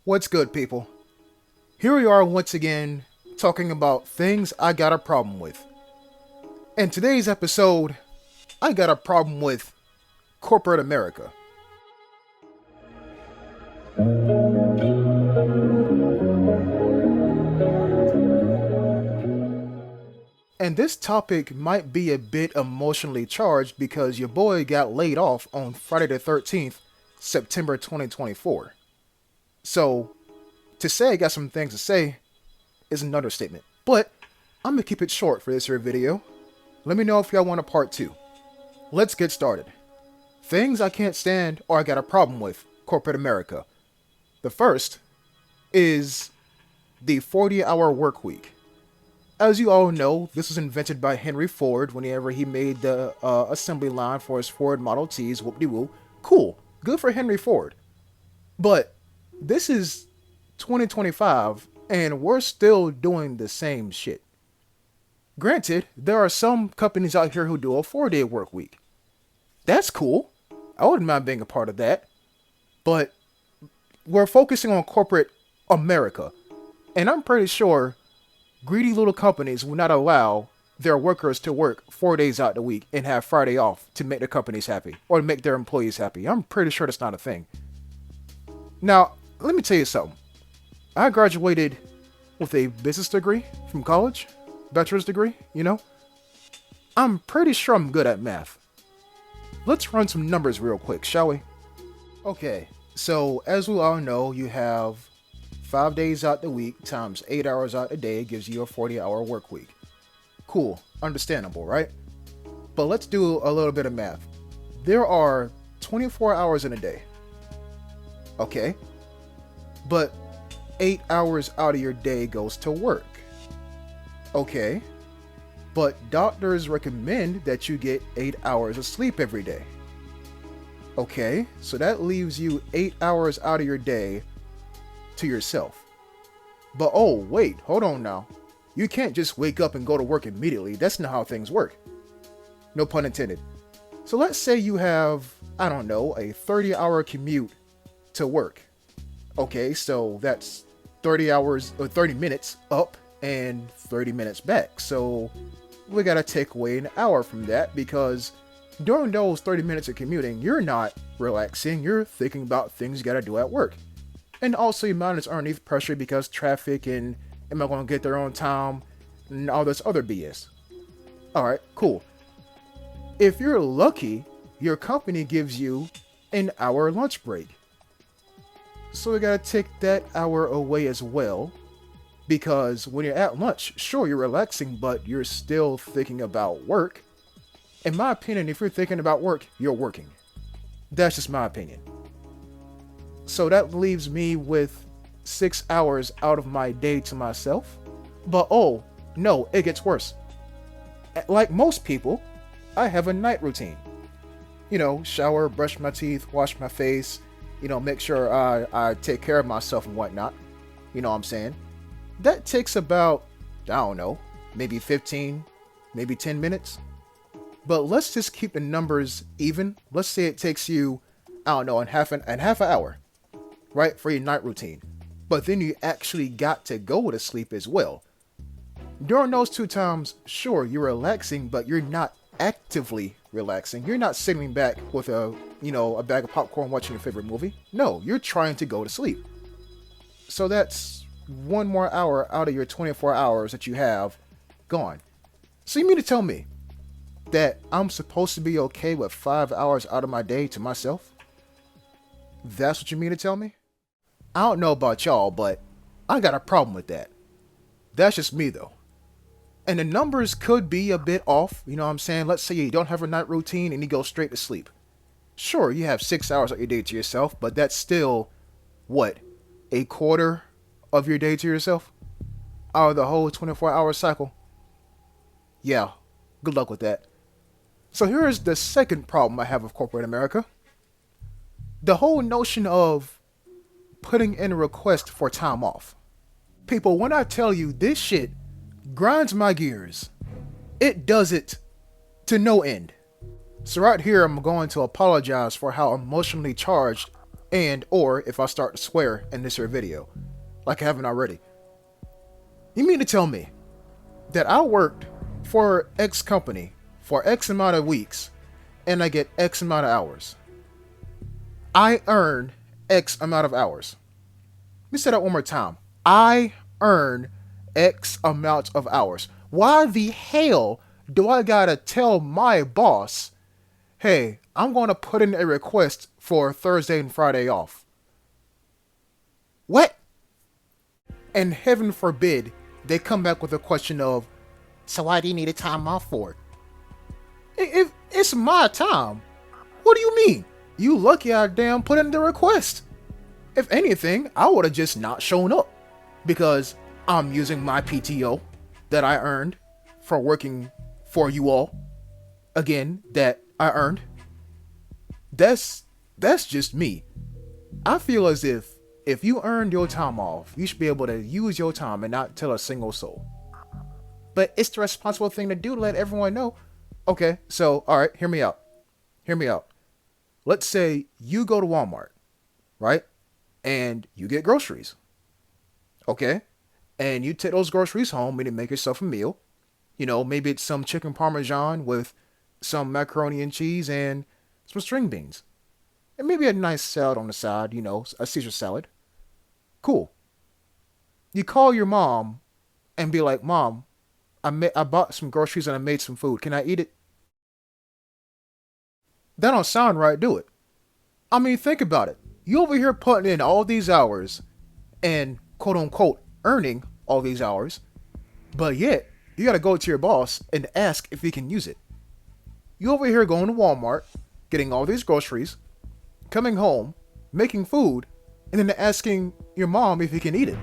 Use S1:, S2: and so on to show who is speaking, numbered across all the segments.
S1: What's good, people? Here we are once again talking about things I got a problem with. In today's episode, I got a problem with corporate America. And this topic might be a bit emotionally charged because your boy got laid off on Friday the 13th, September 2024. So, to say I got some things to say is an understatement. But I'm gonna keep it short for this here video. Let me know if y'all want a part 2. Let's get started. Things I can't stand or I got a problem with corporate America. The first is the 40-hour work week. As you all know, this was invented by Henry Ford whenever he made the assembly line for his Ford Model Ts. Whoop-de-woo. Cool. Good for Henry Ford. But this is 2025 and we're still doing the same shit. Granted, there are some companies out here who do a 4-day work week. That's cool. I wouldn't mind being a part of that. But we're focusing on corporate America. And I'm pretty sure greedy little companies will not allow their workers to work 4 days out the week and have Friday off to make their companies happy or to make their employees happy. I'm pretty sure that's not a thing. Now, let me tell you something. I graduated with a business degree from college, bachelor's degree, I'm pretty sure I'm good at math. Let's run some numbers real quick, shall we? Okay, so as we all know, you have 5 days out the week times 8 hours out a day gives you a 40-hour work week. Cool, understandable, right? But let's do a little bit of math. There are 24 hours in a day. Okay, but 8 hours out of your day goes to work. Okay, but doctors recommend that you get 8 hours of sleep every day. Okay, so that leaves you 8 hours out of your day to yourself. But oh, wait, hold on now. You can't just wake up and go to work immediately. That's not how things work. No pun intended. So let's say you have, I don't know, a 30-hour commute to work. Okay, so that's 30 hours or 30 minutes up and 30 minutes back. So we gotta take away an hour from that because during those 30 minutes of commuting, you're not relaxing. You're thinking about things you gotta do at work. And also your mind is underneath pressure because traffic and am I gonna get there on time and all this other BS. Alright, cool. If you're lucky, your company gives you an hour lunch break. So we gotta take that hour away as well. Because when you're at lunch, sure, you're relaxing, but you're still thinking about work. In my opinion, if you're thinking about work, you're working. That's just my opinion. So that leaves me with 6 hours out of my day to myself. But oh, no, it gets worse. Like most people, I have a night routine. Shower, brush my teeth, wash my face, make sure I take care of myself and whatnot. You know what I'm saying? That takes about, I don't know, maybe 15, maybe 10 minutes. But let's just keep the numbers even. Let's say it takes you, I don't know, half an hour, right, for your night routine. But then you actually got to go to sleep as well. During those 2 times, sure, you're relaxing, but you're not actively relaxing. You're not sitting back with a bag of popcorn watching your favorite movie. No, you're trying to go to sleep. So that's 1 more hour out of your 24 hours that you have gone. So you mean to tell me that I'm supposed to be okay with 5 hours out of my day to myself? That's what you mean to tell me? I don't know about y'all, but I got a problem with that. That's just me though. And the numbers could be a bit off, you know what I'm saying? Let's say you don't have a night routine and you go straight to sleep. Sure, you have 6 hours of your day to yourself, but that's still, what, a quarter of your day to yourself? Out of the whole 24-hour cycle? Yeah, good luck with that. So here's the second problem I have with corporate America. The whole notion of putting in a request for time off. People, when I tell you this shit grinds my gears, it does it to no end. So right here, I'm going to apologize for how emotionally charged and or if I start to swear in this here video, like I haven't already. You mean to tell me that I worked for X company for X amount of weeks and I get X amount of hours? I earn X amount of hours. Let me say that one more time. I earn X amount of hours. Why the hell do I gotta tell my boss, hey, I'm gonna put in a request for Thursday and Friday off? What? And heaven forbid they come back with a question of, so why do you need a time off for it? If it's my time, what do you mean? You lucky I damn put in the request. If anything, I would have just not shown up because I'm using my PTO that I earned for working for you all. Again, that I earned. That's just me. I feel as if you earned your time off, you should be able to use your time and not tell a single soul. But it's the responsible thing to do to let everyone know. Okay, so, alright, hear me out. Hear me out. Let's say you go to Walmart, right? And you get groceries. Okay? And you take those groceries home and you make yourself a meal. You know, maybe it's some chicken parmesan with some macaroni and cheese and some string beans. And maybe a nice salad on the side, you know, a Caesar salad. Cool. You call your mom and be like, Mom, I bought some groceries and I made some food. Can I eat it? That don't sound right, do it? I mean, think about it. You over here putting in all these hours and quote unquote earning all these hours, but yet you gotta go to your boss and ask if he can use it. You over here going to Walmart, getting all these groceries, coming home, making food, and then asking your mom if you can eat it.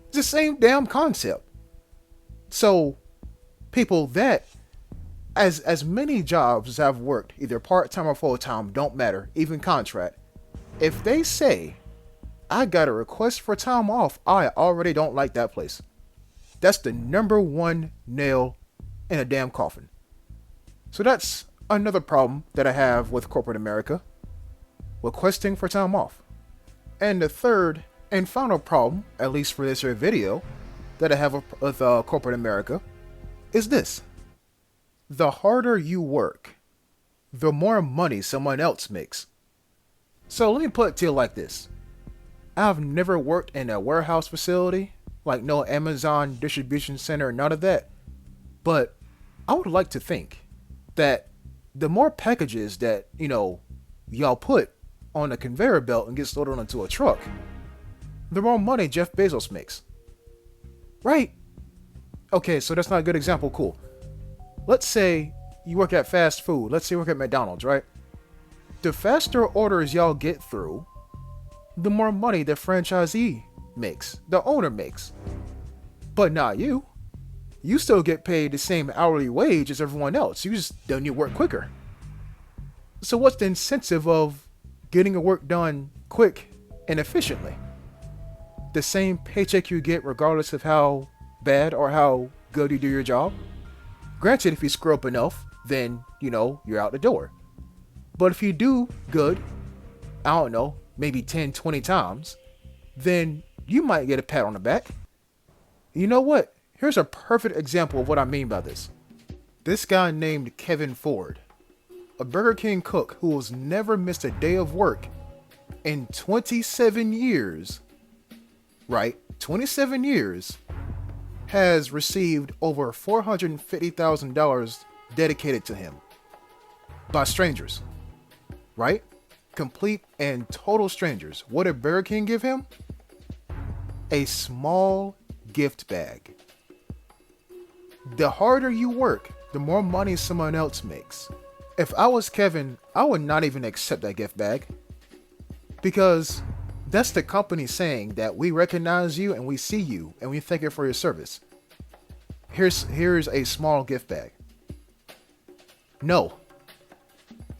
S1: It's the same damn concept. So, people, that as many jobs as I've worked, either part-time or full-time, don't matter, even contract, if they say I got a request for time off, I already don't like that place. That's the number one nail in a damn coffin. So that's another problem that I have with corporate America, requesting for time off. And the third and final problem, at least for this here video, that I have with corporate America is this. The harder you work, the more money someone else makes. So let me put it to you like this. I've never worked in a warehouse facility, like no Amazon distribution center, none of that. But I would like to think that the more packages that, you know, y'all put on a conveyor belt and gets loaded onto a truck, the more money Jeff Bezos makes. Right? Okay, so that's not a good example. Cool. Let's say you work at fast food. Let's say you work at McDonald's, right? The faster orders y'all get through, the more money the franchisee makes, the owner makes. But not you. You still get paid the same hourly wage as everyone else. You just done your work quicker. So what's the incentive of getting your work done quick and efficiently? The same paycheck you get regardless of how bad or how good you do your job. Granted, if you screw up enough, then, you know, you're out the door. But if you do good, I don't know, maybe 10, 20 times, then you might get a pat on the back. You know what? Here's a perfect example of what I mean by this. This guy named Kevin Ford, a Burger King cook who has never missed a day of work in 27 years, right? 27 years, has received over $450,000 dedicated to him by strangers, right? Complete and total strangers. What did Burger King give him? A small gift bag. The harder you work, the more money someone else makes. If I was Kevin, I would not even accept that gift bag, because that's the company saying that we recognize you and we see you and we thank you for your service. Here's a small gift bag. No.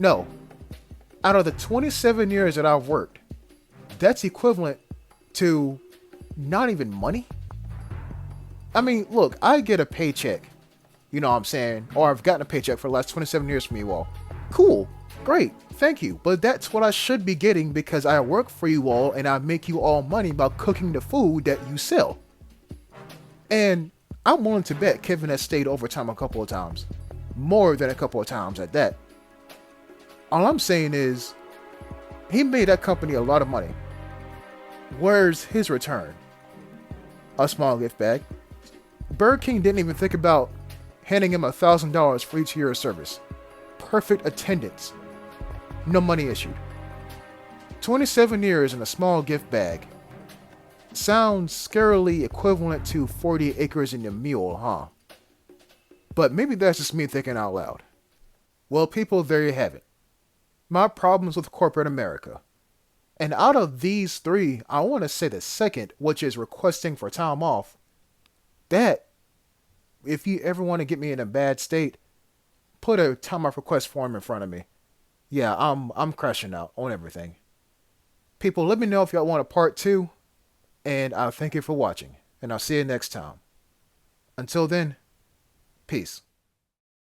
S1: Out of the 27 years that I've worked, that's equivalent to not even money. I mean, look, I get a paycheck, you know what I'm saying? Or I've gotten a paycheck for the last 27 years from you all. Cool. Great, thank you, but that's what I should be getting because I work for you all and I make you all money by cooking the food that you sell. And I'm willing to bet Kevin has stayed overtime a couple of times. More than a couple of times at that. All I'm saying is, he made that company a lot of money. Where's his return? A small gift bag. Burger King didn't even think about handing him $1,000 for each year of service. Perfect attendance. No money issued. 27 years in a small gift bag. Sounds scarily equivalent to 40 acres in a mule, huh? But maybe that's just me thinking out loud. Well, people, there you have it. My problems with corporate America. And out of these three, I want to say the second, which is requesting for time off. That, if you ever want to get me in a bad state, put a time off request form in front of me. Yeah, I'm crashing out on everything. People, let me know if y'all want a part 2. And I'll thank you for watching. And I'll see you next time. Until then, peace.